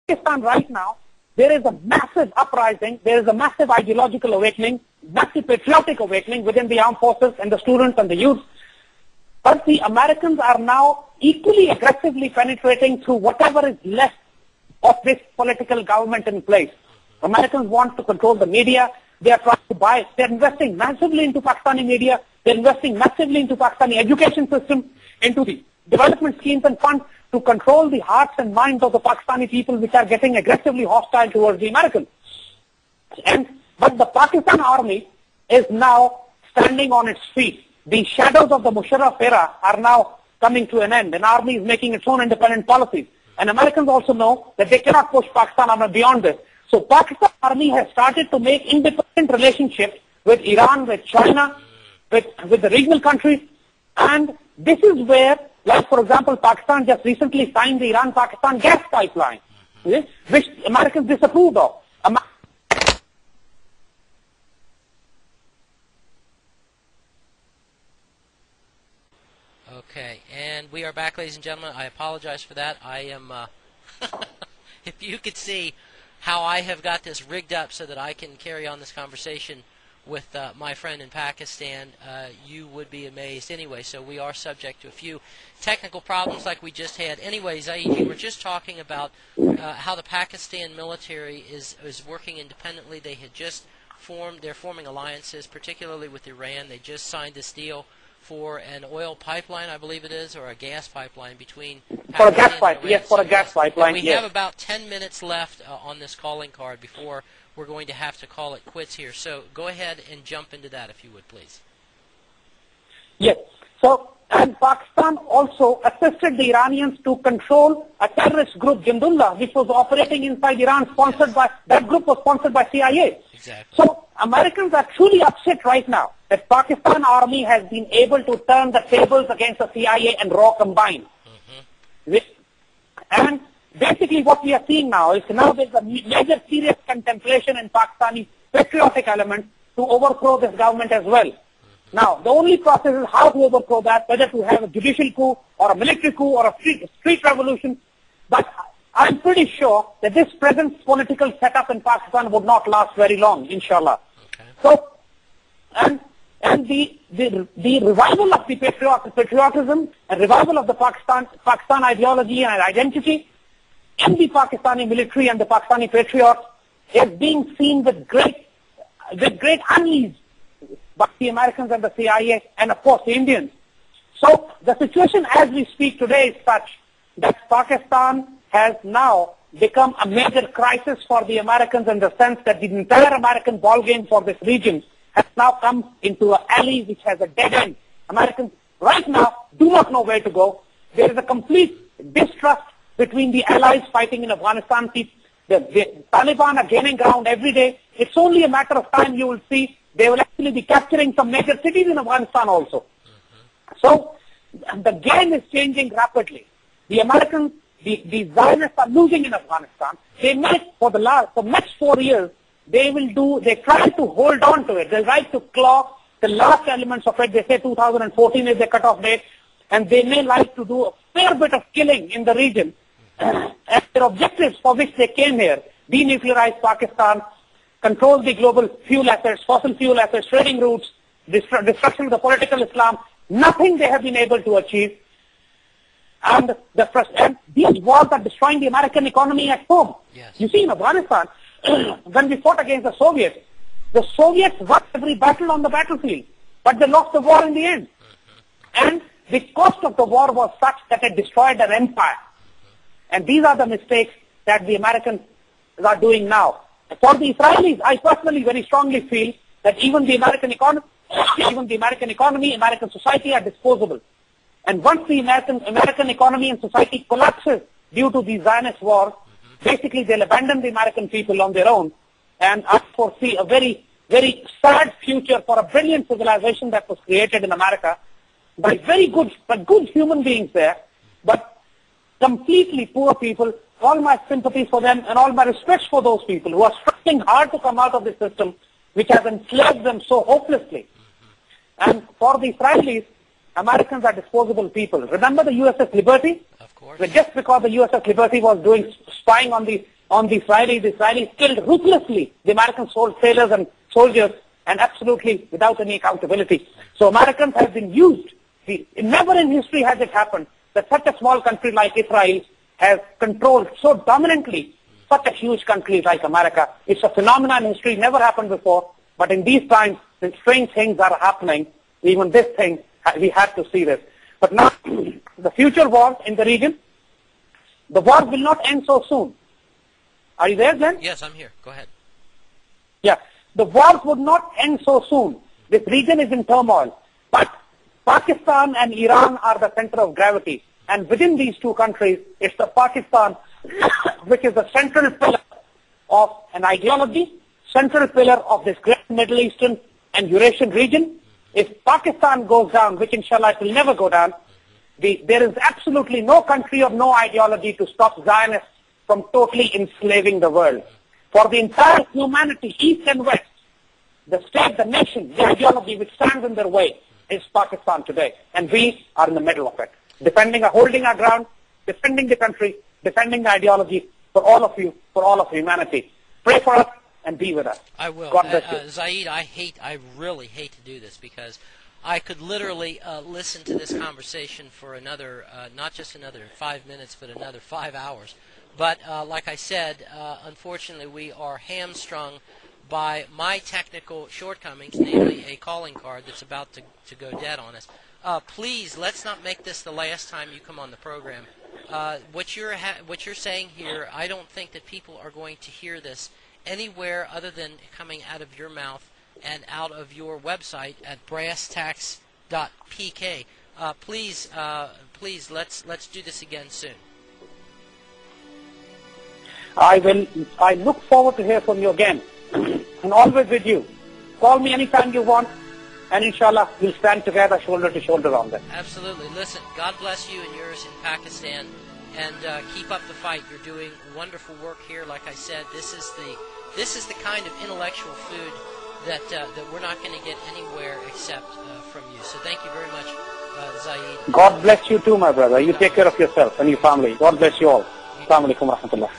Pakistan right now, there is a massive uprising, there is a massive ideological awakening, massive patriotic awakening within the armed forces and the students and the youth. But the Americans are now equally aggressively penetrating through whatever is left of this political government in place. Americans want to control the media. They are trying to buy. They're investing massively into Pakistani media. They're investing massively into Pakistani education system, into the development schemes and funds to control the hearts and minds of the Pakistani people, which are getting aggressively hostile towards the Americans. But the Pakistan army is now standing on its feet. The shadows of the Musharraf era are now coming to an end. An army is making its own independent policies. And Americans also know that they cannot push Pakistan army beyond this. So Pakistan army has started to make independent relationships with Iran, with China, with the regional countries. And this is where, like for example, Pakistan just recently signed the Iran-Pakistan gas pipeline, which Americans disapproved of. Okay, and we are back, ladies and gentlemen. I apologize for that. I am, if you could see how I have got this rigged up so that I can carry on this conversation with my friend in Pakistan, you would be amazed. Anyway, so we are subject to a few technical problems like we just had. Anyway, Zaid, you were just talking about how the Pakistan military is working independently. They had just they're forming alliances, particularly with Iran. They just signed this deal for an oil pipeline, I believe it is, or a gas pipeline between Pakistan for a gas pipe, yes, for a gas pipeline. And we have about 10 minutes left on this calling card before we're going to have to call it quits here. So go ahead and jump into that, if you would, please. Yes. So, and Pakistan also assisted the Iranians to control a terrorist group, Jindullah, which was operating inside Iran, sponsored by, that group was sponsored by CIA. Exactly. So, Americans are truly upset right now that Pakistan army has been able to turn the tables against the CIA and RAW combined. And basically what we are seeing now is now there's a major serious contemplation in Pakistani patriotic element to overthrow this government as well. Now, the only process is how to overthrow that, whether to have a judicial coup or a military coup or a street revolution. But I'm pretty sure that this present political setup in Pakistan would not last very long, inshallah. Okay. So, and the revival of the patriotism and revival of the Pakistan ideology and identity in the Pakistani military and the Pakistani patriots is being seen with great unease by the Americans and the CIA and of course the Indians. So the situation as we speak today is such that Pakistan has now become a major crisis for the Americans in the sense that the entire American ballgame for this region has now come into an alley which has a dead end. Americans right now do not know where to go. There is a complete distrust between the allies fighting in Afghanistan. The Taliban are gaining ground every day. It's only a matter of time you will see they will actually be capturing some major cities in Afghanistan also. So the game is changing rapidly. The Americans, the Zionists are losing in Afghanistan. They might, for the next 4 years, they try to hold on to it. They try to claw the last elements of it. They say 2014 is the cutoff date, and they may like to do a fair bit of killing in the region. And their objectives for which they came here, denuclearize Pakistan, control the global fuel assets, fossil fuel assets, trading routes, destruction of the political Islam, nothing they have been able to achieve. And these wars are destroying the American economy at home. Yes. You see, in Afghanistan, when we fought against the Soviets won every battle on the battlefield, but they lost the war in the end. And the cost of the war was such that it destroyed their empire. And these are the mistakes that the Americans are doing now. For the Israelis, I personally very strongly feel that even the American economy, American society are disposable. And once the American economy and society collapses due to the Zionist war, basically they'll abandon the American people on their own. And I foresee a very, very sad future for a brilliant civilization that was created in America by good human beings there, but completely poor people. All my sympathies for them and all my respects for those people who are struggling hard to come out of this system which has enslaved them so hopelessly. And for the Israelis, Americans are disposable people. Remember the USS Liberty? Of course. Just because the USS Liberty was doing spying on the on the Israelis killed ruthlessly the American sailors and soldiers, and absolutely without any accountability. So Americans have been used. Never in history has it happened that such a small country like Israel has controlled so dominantly such a huge country like America. It's a phenomenon in history, never happened before, but in these times, the strange things are happening. Even this thing, we have to see this. But now, the future wars in the region, the wars will not end so soon. Are you there, Glenn? Yes, I'm here. Go ahead. Yeah. The wars would not end so soon. This region is in turmoil. But Pakistan and Iran are the center of gravity. And within these two countries, it's the Pakistan which is the central pillar of an ideology, central pillar of this great Middle Eastern and Eurasian region. If Pakistan goes down, which inshallah it will never go down, there is absolutely no country or no ideology to stop Zionists from totally enslaving the world. For the entire humanity, East and West, the state, the nation, the ideology which stands in their way is Pakistan today. And we are in the middle of it. Holding our ground, defending the country, defending the ideology for all of you, for all of humanity. Pray for us and be with us. I will. God bless you. Zaid, I really hate to do this because I could literally listen to this conversation for another, not just another 5 minutes, but another 5 hours. But like I said, unfortunately we are hamstrung by my technical shortcomings, namely a calling card that's about to go dead on us. Please, let's not make this the last time you come on the program. What you're saying here, I don't think that people are going to hear this anywhere other than coming out of your mouth and out of your website at brasstax.pk. Please, let's do this again soon. I look forward to hear from you again, and always with you. Call me anytime you want, and inshallah we'll stand together shoulder to shoulder on that. Absolutely. Listen, God bless you and yours in Pakistan, and keep up the fight. You're doing wonderful work here. Like I said, this is the kind of intellectual food that we're not going to get anywhere except from you. So thank you very much, Zaid. God bless you too, my brother. You take care of yourself and your family. God bless you all. Assalamu alaikum wa rahmatullah.